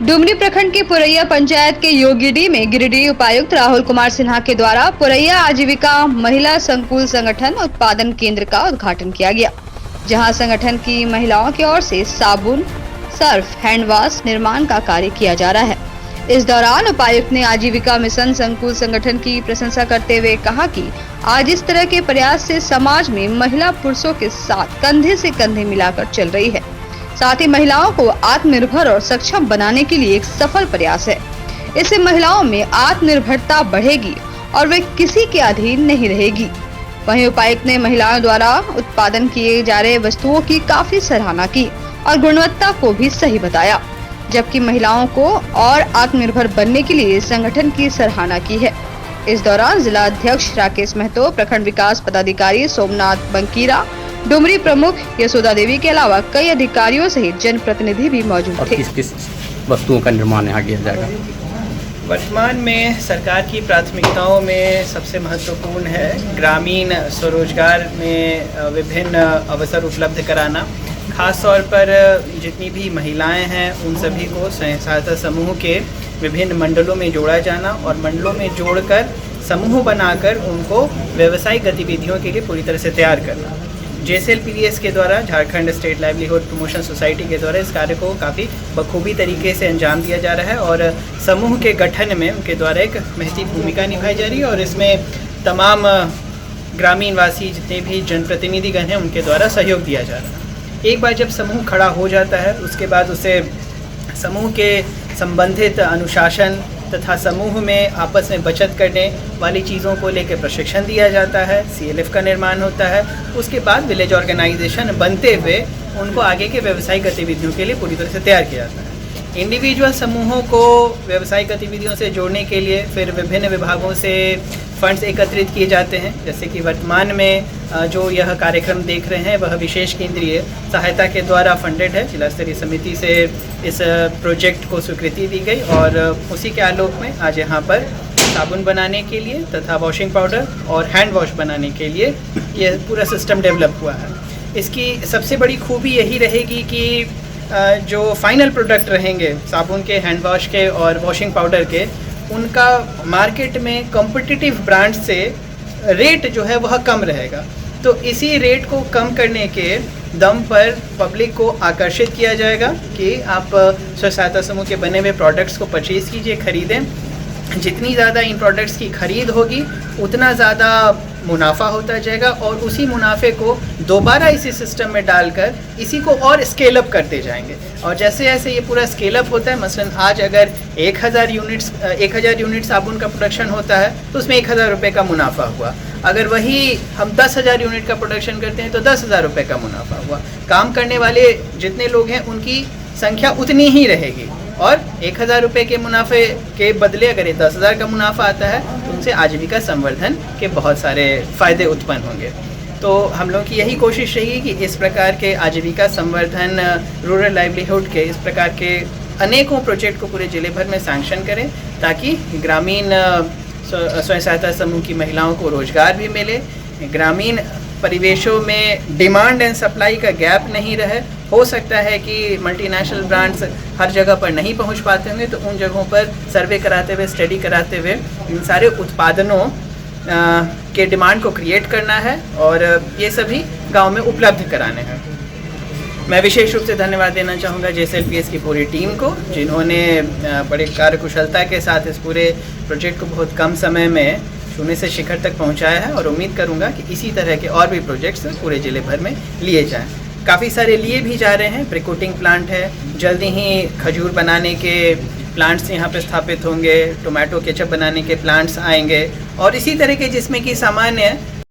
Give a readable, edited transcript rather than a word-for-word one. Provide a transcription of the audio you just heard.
डुमरी प्रखंड के पुरैया पंचायत के योगीडी में गिरिडीह उपायुक्त राहुल कुमार सिन्हा के द्वारा पुरैया आजीविका महिला संकुल संगठन उत्पादन केंद्र का उद्घाटन किया गया, जहां संगठन की महिलाओं की ओर से साबुन, सर्फ, हैंड वॉश निर्माण का कार्य किया जा रहा है। इस दौरान उपायुक्त ने आजीविका मिशन संकुल संगठन की प्रशंसा करते हुए कहा कि आज इस तरह के प्रयास से समाज में महिला पुरुषों के साथ कंधे से कंधे मिलाकर चल रही है। साथ ही महिलाओं को आत्मनिर्भर और सक्षम बनाने के लिए एक सफल प्रयास है। इससे महिलाओं में आत्मनिर्भरता बढ़ेगी और वे किसी के अधीन नहीं रहेगी। वहीं उपायुक्त ने महिलाओं द्वारा उत्पादन किए जा रहे वस्तुओं की काफी सराहना की और गुणवत्ता को भी सही बताया, जबकि महिलाओं को और आत्मनिर्भर बनने के लिए संगठन की सराहना की है। इस दौरान जिला अध्यक्ष राकेश महतो, प्रखंड विकास पदाधिकारी सोमनाथ बंकीरा, डुमरी प्रमुख यशोदा देवी के अलावा कई अधिकारियों सहित जनप्रतिनिधि भी मौजूद थे। किस किस वस्तुओं का निर्माण यहाँ किया जाएगा? वर्तमान में सरकार की प्राथमिकताओं में सबसे महत्वपूर्ण है ग्रामीण स्वरोजगार में विभिन्न अवसर उपलब्ध कराना। खास तौर पर जितनी भी महिलाएं हैं उन सभी को स्वयं सहायता समूह के विभिन्न मंडलों में जोड़ा जाना और मंडलों में जोड़कर समूह बनाकर उनको व्यावसायिक गतिविधियों के लिए पूरी तरह से तैयार करना। JSLPDS के द्वारा, Jharkhand state livelihood promotion society के द्वारा इस कार्य को काफ़ी बखूबी तरीके से अंजाम दिया जा रहा है और समूह के गठन में उनके द्वारा एक महती भूमिका निभाई जा रही है और इसमें तमाम ग्रामीण वासी जितने भी जनप्रतिनिधिगण हैं उनके द्वारा सहयोग दिया जा रहा है। एक बार जब समूह खड़ा हो जाता है उसके बाद उसे समूह के संबंधित अनुशासन तथा समूह में आपस में बचत करने वाली चीज़ों को लेकर प्रशिक्षण दिया जाता है। CLF का निर्माण होता है। उसके बाद विलेज ऑर्गेनाइजेशन बनते हुए उनको आगे के व्यवसायिक गतिविधियों के लिए पूरी तरह से तैयार किया जाता है। इंडिविजुअल समूहों को व्यवसायिक गतिविधियों से जोड़ने के लिए फिर विभिन्न विभागों से फंड्स एकत्रित किए जाते हैं। जैसे कि वर्तमान में जो यह कार्यक्रम देख रहे हैं वह विशेष केंद्रीय सहायता के द्वारा फंडेड है। जिला स्तरीय समिति से इस प्रोजेक्ट को स्वीकृति दी गई और उसी के आलोक में आज यहाँ पर साबुन बनाने के लिए तथा वॉशिंग पाउडर और हैंड वॉश बनाने के लिए यह पूरा सिस्टम डेवलप हुआ है। इसकी सबसे बड़ी खूबी यही रहेगी कि जो फाइनल प्रोडक्ट रहेंगे साबुन के, हैंड वॉश के और वॉशिंग पाउडर के, उनका मार्केट में कॉम्पिटिटिव ब्रांड से रेट जो है वह कम रहेगा। तो इसी रेट को कम करने के दम पर पब्लिक को आकर्षित किया जाएगा कि आप स्व सहायता समूह के बने हुए प्रोडक्ट्स को परचेज़ कीजिए, ख़रीदें। जितनी ज़्यादा इन प्रोडक्ट्स की खरीद होगी उतना ज़्यादा मुनाफा होता जाएगा और उसी मुनाफे को दोबारा इसी सिस्टम में डालकर इसी को और स्केल अप करते जाएंगे। और जैसे जैसे ये पूरा स्केल अप होता है, मसलन आज अगर 1000 यूनिट साबुन का प्रोडक्शन होता है तो उसमें 1000 रुपये का मुनाफा हुआ। अगर वही हम 10,000 यूनिट का प्रोडक्शन करते हैं तो 10,000 रुपये का मुनाफा हुआ। काम करने वाले जितने लोग हैं उनकी संख्या उतनी ही रहेगी और 1000 रुपये के मुनाफे के बदले अगर ये 10,000 का मुनाफा आता है तो उनसे आजीविका संवर्धन के बहुत सारे फ़ायदे उत्पन्न होंगे। तो हम लोग की यही कोशिश रही कि इस प्रकार के आजीविका संवर्धन, रूरल लाइवलीहुड के इस प्रकार के अनेकों प्रोजेक्ट को पूरे जिले भर में सैंक्शन करें ताकि ग्रामीण स्वयं सहायता समूह की महिलाओं को रोजगार भी मिले, ग्रामीण परिवेशों में डिमांड एंड सप्लाई का गैप नहीं रहे। हो सकता है कि मल्टीनेशनल ब्रांड्स हर जगह पर नहीं पहुंच पाते होंगे तो उन जगहों पर सर्वे कराते हुए, स्टडी कराते हुए इन सारे उत्पादनों के डिमांड को क्रिएट करना है और ये सभी गांव में उपलब्ध कराने हैं। मैं विशेष रूप से धन्यवाद देना चाहूँगा JSLPS की पूरी टीम को, जिन्होंने बड़े कार्यकुशलता के साथ इस पूरे प्रोजेक्ट को बहुत कम समय में शून्य से शिखर तक पहुंचाया है और उम्मीद करूंगा कि इसी तरह के और भी प्रोजेक्ट्स पूरे ज़िले भर में लिए जाएं। काफ़ी सारे लिए भी जा रहे हैं। प्रिकोटिंग प्लांट है, जल्दी ही खजूर बनाने के प्लांट्स यहाँ पे स्थापित होंगे, टोमेटो केचप बनाने के प्लांट्स आएंगे और इसी तरह के जिसमें कि सामान्य